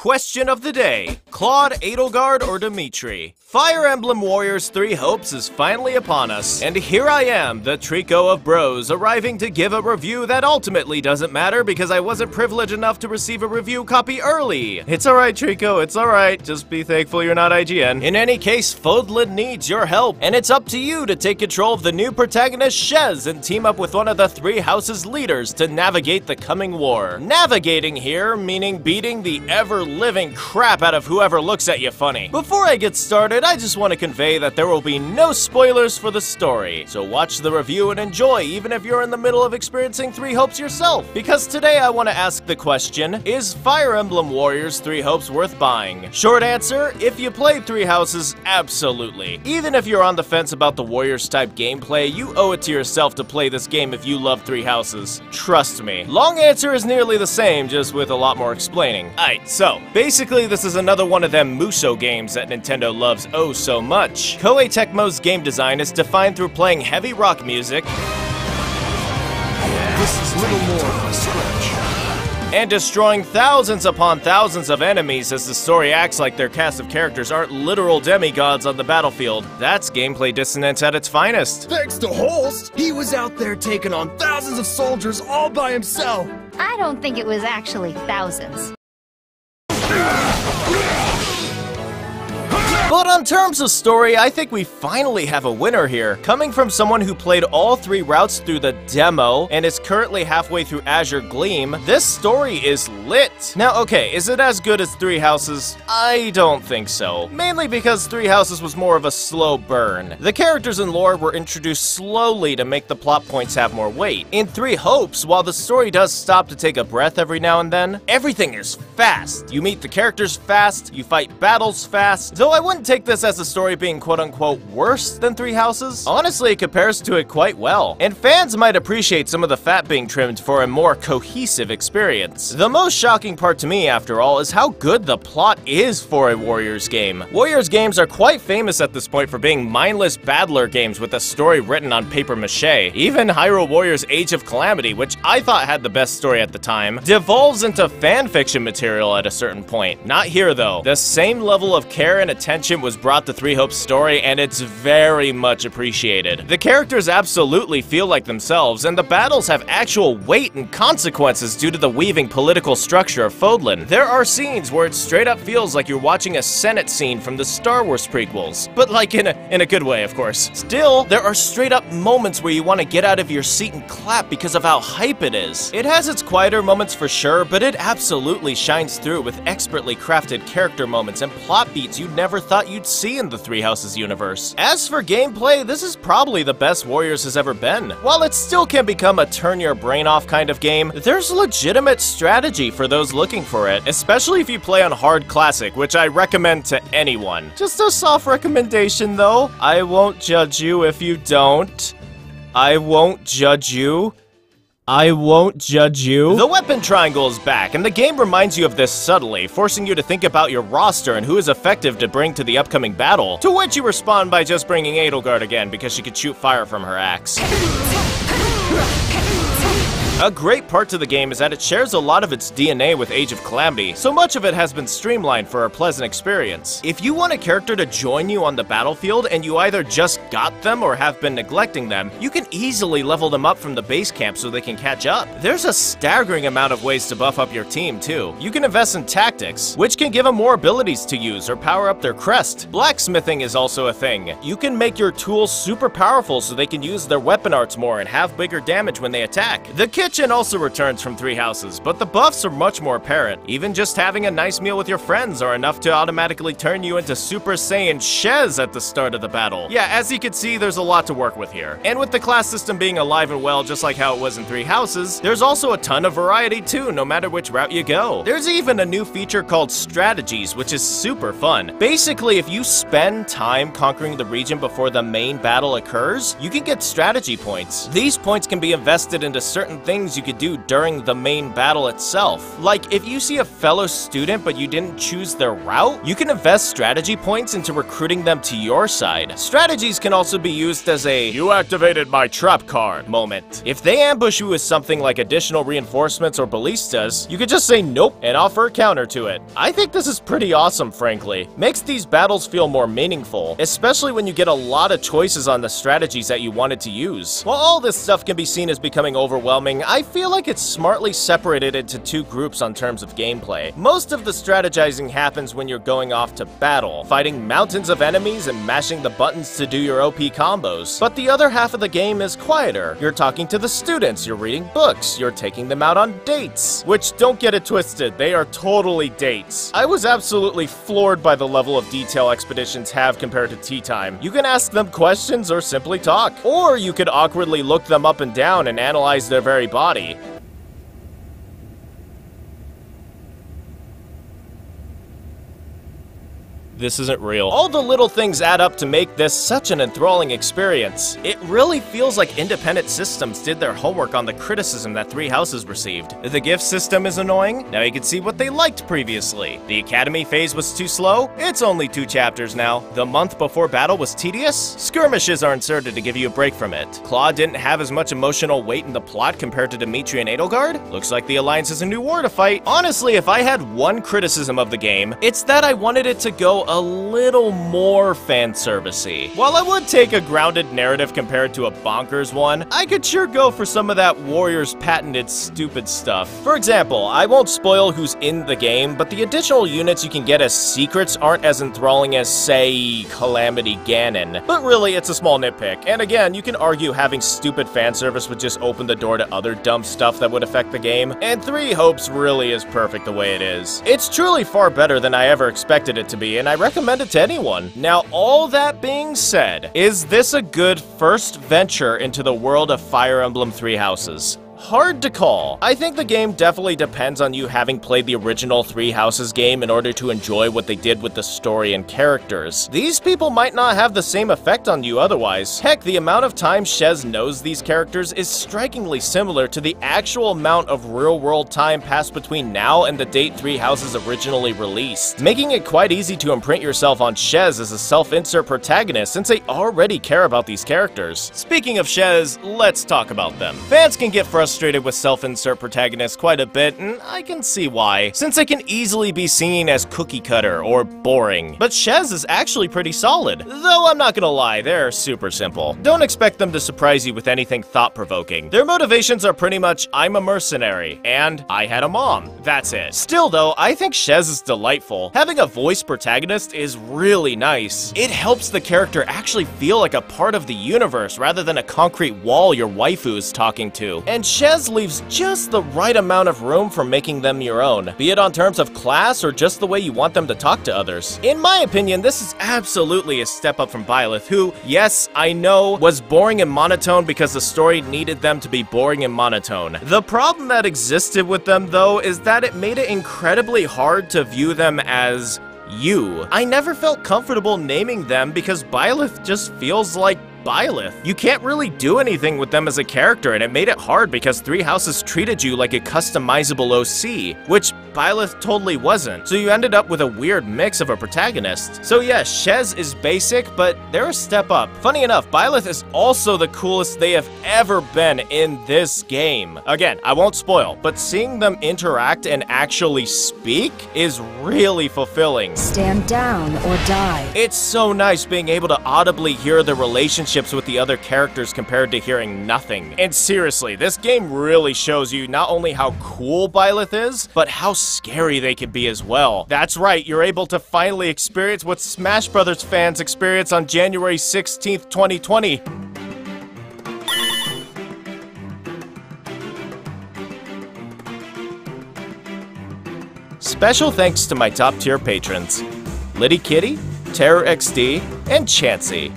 Question of the day: Claude, Edelgard, or Dimitri? Fire Emblem Warriors 3 Hopes is finally upon us, and here I am, the Trico of Bros, arriving to give a review that ultimately doesn't matter because I wasn't privileged enough to receive a review copy early. It's alright, Trico, it's alright. Just be thankful you're not IGN. In any case, Fodlan needs your help, and it's up to you to take control of the new protagonist Shez and team up with one of the three houses' leaders to navigate the coming war. Navigating here, meaning beating the ever-living crap out of whoever looks at you funny. Before I get started, I just want to convey that there will be no spoilers for the story, so watch the review and enjoy even if you're in the middle of experiencing 3 Hopes yourself, because today I want to ask the question, is Fire Emblem Warriors 3 Hopes worth buying? Short answer, if you played 3 Houses, absolutely. Even if you're on the fence about the Warriors type gameplay, you owe it to yourself to play this game if you love 3 Houses. Trust me. Long answer is nearly the same, just with a lot more explaining. Alright, so, basically this is another one of them Musou games that Nintendo loves oh so much. Koei Tecmo's game design is defined through playing heavy rock music, This is little more of a stretch. and destroying thousands upon thousands of enemies as the story acts like their cast of characters aren't literal demigods on the battlefield. That's gameplay dissonance at its finest. Thanks to Holst, he was out there taking on thousands of soldiers all by himself. I don't think it was actually thousands. But on terms of story, I think we finally have a winner here. Coming from someone who played all 3 routes through the demo and is currently halfway through Azure Gleam, this story is lit. Now, okay, is it as good as 3 Houses? I don't think so. Mainly because 3 Houses was more of a slow burn. The characters and lore were introduced slowly to make the plot points have more weight. In 3 Hopes, while the story does stop to take a breath every now and then, everything is fast. You meet the characters fast, you fight battles fast, though I wouldn't take this as a story being quote-unquote worse than 3 Houses. Honestly, it compares to it quite well, and fans might appreciate some of the fat being trimmed for a more cohesive experience. The most shocking part to me, after all, is how good the plot is for a Warriors game. Warriors games are quite famous at this point for being mindless battler games with a story written on paper mache. Even Hyrule Warriors Age of Calamity, which I thought had the best story at the time, devolves into fanfiction material at a certain point. Not here though. The same level of care and attention was brought to 3 Hopes' story, and it's very much appreciated. The characters absolutely feel like themselves, and the battles have actual weight and consequences due to the weaving political structure of Fodlan. There are scenes where it straight up feels like you're watching a Senate scene from the Star Wars prequels, but like in a good way, of course. Still, there are straight up moments where you want to get out of your seat and clap because of how hype it is. It has its quieter moments for sure, but it absolutely shines through with expertly crafted character moments and plot beats you never thought you'd see in the 3 Houses universe. As for gameplay, this is probably the best Warriors has ever been. While it still can become a turn your brain off kind of game, there's legitimate strategy for those looking for it, especially if you play on Hard Classic, which I recommend to anyone. Just a soft recommendation though. I won't judge you if you don't. I won't judge you. I won't judge you. The weapon triangle is back, and the game reminds you of this subtly, forcing you to think about your roster and who is effective to bring to the upcoming battle, to which you respond by just bringing Edelgard again because she could shoot fire from her axe. A great part to the game is that it shares a lot of its DNA with Age of Calamity, so much of it has been streamlined for a pleasant experience. If you want a character to join you on the battlefield and you either just got them or have been neglecting them, you can easily level them up from the base camp so they can catch up. There's a staggering amount of ways to buff up your team too. You can invest in tactics, which can give them more abilities to use or power up their crest. Blacksmithing is also a thing. You can make your tools super powerful so they can use their weapon arts more and have bigger damage when they attack. The kitchen also returns from 3 Houses, but the buffs are much more apparent. Even just having a nice meal with your friends are enough to automatically turn you into Super Saiyan Shez at the start of the battle. Yeah, as you can see, there's a lot to work with here. And with the class system being alive and well just like how it was in 3 Houses, there's also a ton of variety too, no matter which route you go. There's even a new feature called Strategies, which is super fun. Basically, if you spend time conquering the region before the main battle occurs, you can get strategy points. These points can be invested into certain things things you could do during the main battle itself. Like, if you see a fellow student but you didn't choose their route, you can invest strategy points into recruiting them to your side. Strategies can also be used as a "you activated my trap card" moment. If they ambush you with something like additional reinforcements or ballistas, you could just say nope and offer a counter to it. I think this is pretty awesome, frankly. Makes these battles feel more meaningful, especially when you get a lot of choices on the strategies that you wanted to use. While all this stuff can be seen as becoming overwhelming, I feel like it's smartly separated into two groups on terms of gameplay. Most of the strategizing happens when you're going off to battle, fighting mountains of enemies and mashing the buttons to do your OP combos. But the other half of the game is quieter. You're talking to the students, you're reading books, you're taking them out on dates. Which, don't get it twisted, they are totally dates. I was absolutely floored by the level of detail expeditions have compared to tea time. You can ask them questions or simply talk. Or you could awkwardly look them up and down and analyze their very body. This isn't real. All the little things add up to make this such an enthralling experience. It really feels like independent systems did their homework on the criticism that Three Houses received. The gift system is annoying. Now you can see what they liked previously. The academy phase was too slow. It's only 2 chapters now. The month before battle was tedious. Skirmishes are inserted to give you a break from it. Claude didn't have as much emotional weight in the plot compared to Dimitri and Edelgard. Looks like the Alliance has a new war to fight. Honestly, if I had one criticism of the game, it's that I wanted it to go a little more fan servicey. While I would take a grounded narrative compared to a bonkers one, I could sure go for some of that Warriors patented stupid stuff. For example, I won't spoil who's in the game, but the additional units you can get as secrets aren't as enthralling as, say, Calamity Ganon. But really, it's a small nitpick, and again, you can argue having stupid fan service would just open the door to other dumb stuff that would affect the game, and Three Hopes really is perfect the way it is. It's truly far better than I ever expected it to be, and I recommend it to anyone. Now, all that being said, is this a good first venture into the world of Fire Emblem Three Houses? Hard to call. I think the game definitely depends on you having played the original Three Houses game in order to enjoy what they did with the story and characters. These people might not have the same effect on you otherwise. Heck, the amount of time Shez knows these characters is strikingly similar to the actual amount of real-world time passed between now and the date Three Houses originally released, making it quite easy to imprint yourself on Shez as a self-insert protagonist since they already care about these characters. Speaking of Shez, let's talk about them. Fans can get frustrated with self-insert protagonists quite a bit, and I can see why, since they can easily be seen as cookie-cutter or boring. But Shez is actually pretty solid, though I'm not gonna lie, they're super simple. Don't expect them to surprise you with anything thought-provoking. Their motivations are pretty much, I'm a mercenary, and I had a mom. That's it. Still though, I think Shez is delightful. Having a voice protagonist is really nice. It helps the character actually feel like a part of the universe rather than a concrete wall your waifu is talking to. And Shez leaves just the right amount of room for making them your own, be it on terms of class or just the way you want them to talk to others. In my opinion, this is absolutely a step up from Byleth, who, yes, I know, was boring and monotone because the story needed them to be boring and monotone. The problem that existed with them, though, is that it made it incredibly hard to view them as you. I never felt comfortable naming them because Byleth just feels like Byleth. You can't really do anything with them as a character, and it made it hard because Three Houses treated you like a customizable OC, which Byleth totally wasn't, so you ended up with a weird mix of a protagonist. So yes, Shez is basic, but they're a step up. Funny enough, Byleth is also the coolest they have ever been in this game. Again, I won't spoil, but seeing them interact and actually speak is really fulfilling. Stand down or die. It's so nice being able to audibly hear the relationships with the other characters compared to hearing nothing. And seriously, this game really shows you not only how cool Byleth is, but how scary they can be as well. That's right, you're able to finally experience what Smash Brothers fans experience on January 16th, 2020. Special thanks to my top tier patrons, Liddy Kitty, Terror XD, and Chansey.